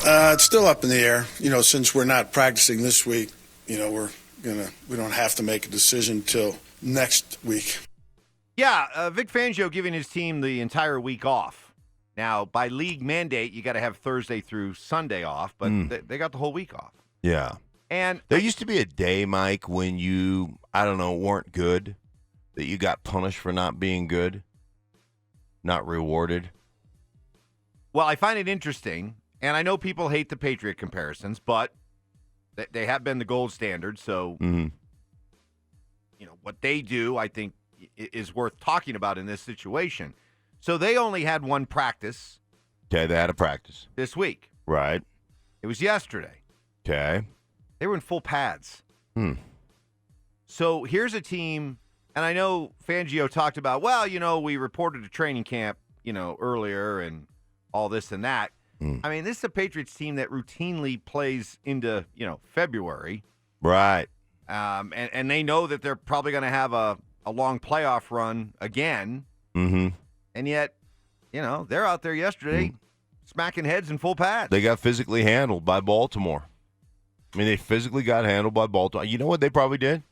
It's still up in the air. Since we're not practicing this week, we don't have to make a decision till next week. Yeah, Vic Fangio giving his team the entire week off. Now, by league mandate, you got to have Thursday through Sunday off, but they got the whole week off. Yeah. And there used to be a day, Mike, when you, weren't good, that you got punished for not being good, not rewarded. Well, I find it interesting, and I know people hate the Patriot comparisons, but they have been the gold standard, so what they do, I think, is worth talking about in this situation. So they only had one practice. Okay, they had a practice. This week. Right. It was yesterday. Okay. They were in full pads. So here's a team, and I know Fangio talked about, we reported a training camp, earlier and all this and that. I mean, this is a Patriots team that routinely plays into, February. Right. And they know that they're probably going to have a long playoff run again. Mm-hmm. And yet, they're out there yesterday smacking heads in full pads. They got physically handled by Baltimore. I mean, they physically got handled by Baltimore. You know what they probably did?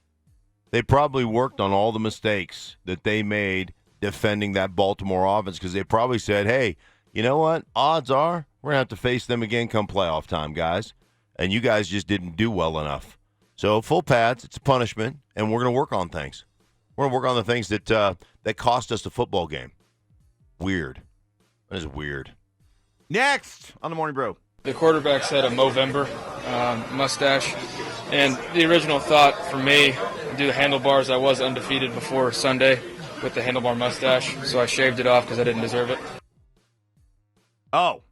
They probably worked on all the mistakes that they made defending that Baltimore offense because they probably said, hey, you know what? Odds are we're going to have to face them again come playoff time, guys. And you guys just didn't do well enough. So full pads, it's a punishment, and we're going to work on things. We're going to work on the things that cost us the football game. Weird. That is weird. Next on the Morning Brew. The quarterback's had a Movember mustache, and the original thought for me to do the handlebars, I was undefeated before Sunday with the handlebar mustache, so I shaved it off because I didn't deserve it. Oh,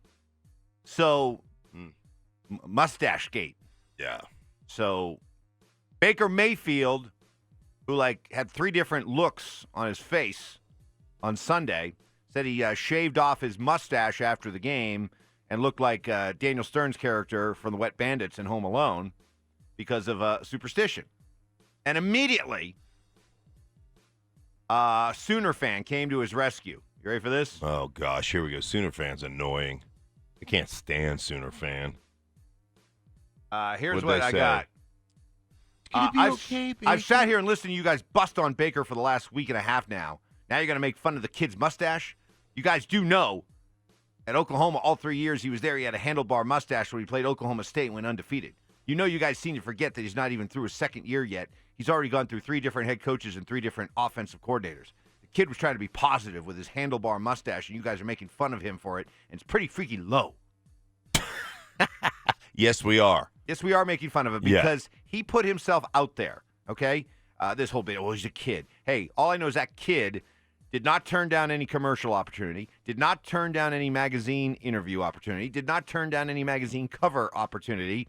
so mustache gate. Yeah. So Baker Mayfield, who had 3 different looks on his face on Sunday, said he shaved off his mustache after the game and looked like Daniel Stern's character from the Wet Bandits in Home Alone because of superstition. And immediately, a Sooner fan came to his rescue. You ready for this? Oh, gosh, here we go. Sooner fan's annoying. I can't stand Sooner fan. Here's What'd what they I say? got. I've sat here and listened to you guys bust on Baker for the last week and a half now. Now you're going to make fun of the kid's mustache? You guys do know at Oklahoma, all 3 years he was there, he had a handlebar mustache when he played Oklahoma State and went undefeated. You know you guys seem to forget that he's not even through his second year yet. He's already gone through 3 different head coaches and 3 different offensive coordinators. The kid was trying to be positive with his handlebar mustache, and you guys are making fun of him for it, and it's pretty freaking low. Yes, we are. Yes, we are making fun of him because he put himself out there, okay? This whole bit, he's a kid. Hey, all I know is that kid did not turn down any commercial opportunity, did not turn down any magazine interview opportunity, did not turn down any magazine cover opportunity,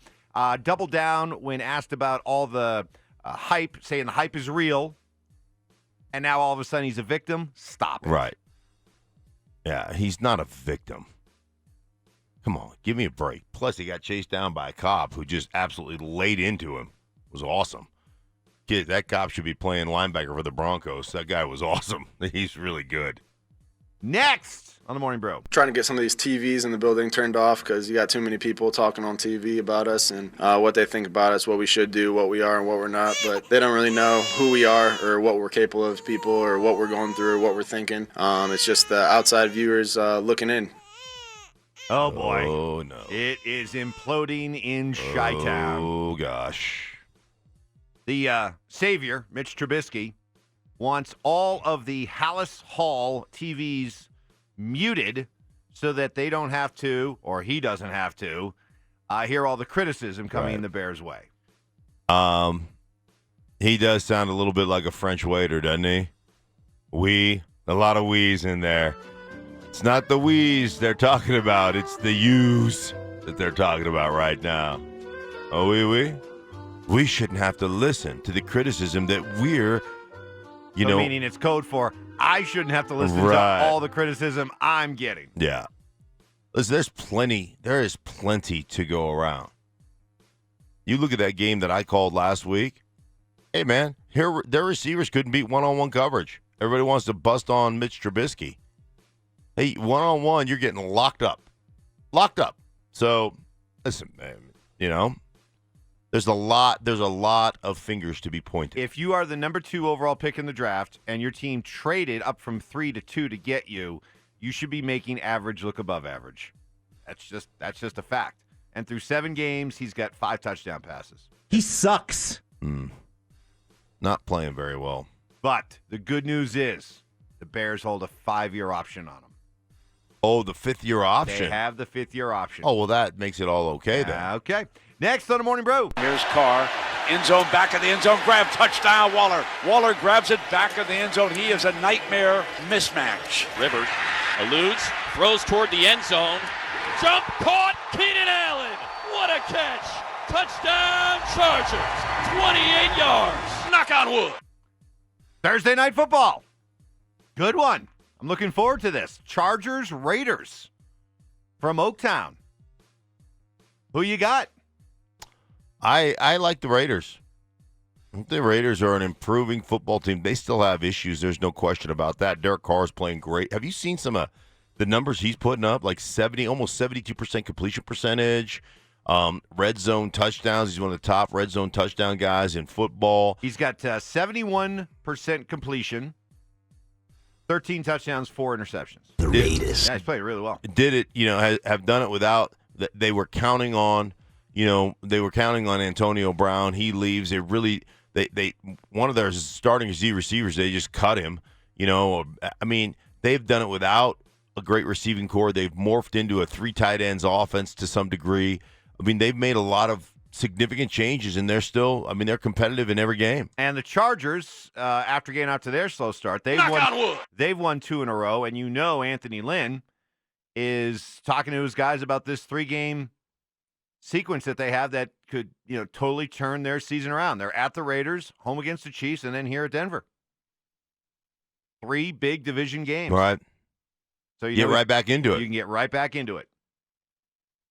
doubled down when asked about all the hype, saying the hype is real, and now all of a sudden he's a victim. Stop it. Right. Yeah, he's not a victim. Come on, give me a break. Plus, he got chased down by a cop who just absolutely laid into him. It was awesome. Kid, that cop should be playing linebacker for the Broncos. That guy was awesome. He's really good. Next on the Morning Brew. Trying to get some of these TVs in the building turned off because you got too many people talking on TV about us and what they think about us, what we should do, what we are and what we're not. But they don't really know who we are or what we're capable of, people, or what we're going through or what we're thinking. It's just the outside viewers looking in. Oh, boy. Oh, no. It is imploding in Chi-Town. Oh, gosh. The savior, Mitch Trubisky, wants all of the Hallis Hall TVs muted so that they don't have to, or he doesn't have to, hear all the criticism coming the Bears' way. He does sound a little bit like a French waiter, doesn't he? A lot of we's in there. It's not the we's they're talking about. It's the you's that they're talking about right now. Oh, oui. We shouldn't have to listen to the criticism that we're, meaning it's code for I shouldn't have to listen to all the criticism I'm getting. Yeah. Listen, there is plenty to go around. You look at that game that I called last week. Hey, man, their receivers couldn't beat one-on-one coverage. Everybody wants to bust on Mitch Trubisky. Hey, one-on-one, you're getting locked up. So Listen, man, there's a lot of fingers to be pointed. If you are the number 2 overall pick in the draft and your team traded up from 3 to 2 to get you, you should be making average look above average. That's just a fact. And through 7 games, he's got 5 touchdown passes. He sucks. Not playing very well. But the good news is the Bears hold a 5-year option on him. Oh, the 5th-year option. They have the 5th-year option. Oh, well, that makes it all okay then. Okay. Next on the Morning Brew. Here's Carr. End zone, back of the end zone, grab, touchdown, Waller. Waller grabs it, back of the end zone. He is a nightmare mismatch. Rivers eludes, throws toward the end zone. Jump caught, Keenan Allen. What a catch. Touchdown Chargers. 28 yards. Knock on wood. Thursday Night Football. Good one. I'm looking forward to this. Chargers, Raiders from Oaktown. Who you got? I like the Raiders. I think the Raiders are an improving football team. They still have issues. There's no question about that. Derek Carr is playing great. Have you seen some of the numbers he's putting up? Like almost 72% completion percentage. Red zone touchdowns. He's one of the top red zone touchdown guys in football. He's got 71% completion, 13 touchdowns, 4 interceptions. The Raiders. Yeah, he's played really well. Did it, have done it without, they were counting on, Antonio Brown. He leaves. They one of their starting receivers, they just cut him. They've done it without a great receiving core. They've morphed into a 3 tight ends offense to some degree. They've made a lot of significant changes, and they're still, they're competitive in every game. And the Chargers, after getting out to their slow start, they've won 2 in a row, and Anthony Lynn is talking to his guys about this 3-game sequence that they have that could, totally turn their season around. They're at the Raiders, home against the Chiefs, and then here at Denver. 3 big division games. All right. So you get right back into it. You can get right back into it.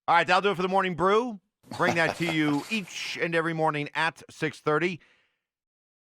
All right, that'll do it for the Morning Brew. Bring that to you each and every morning at 6:30.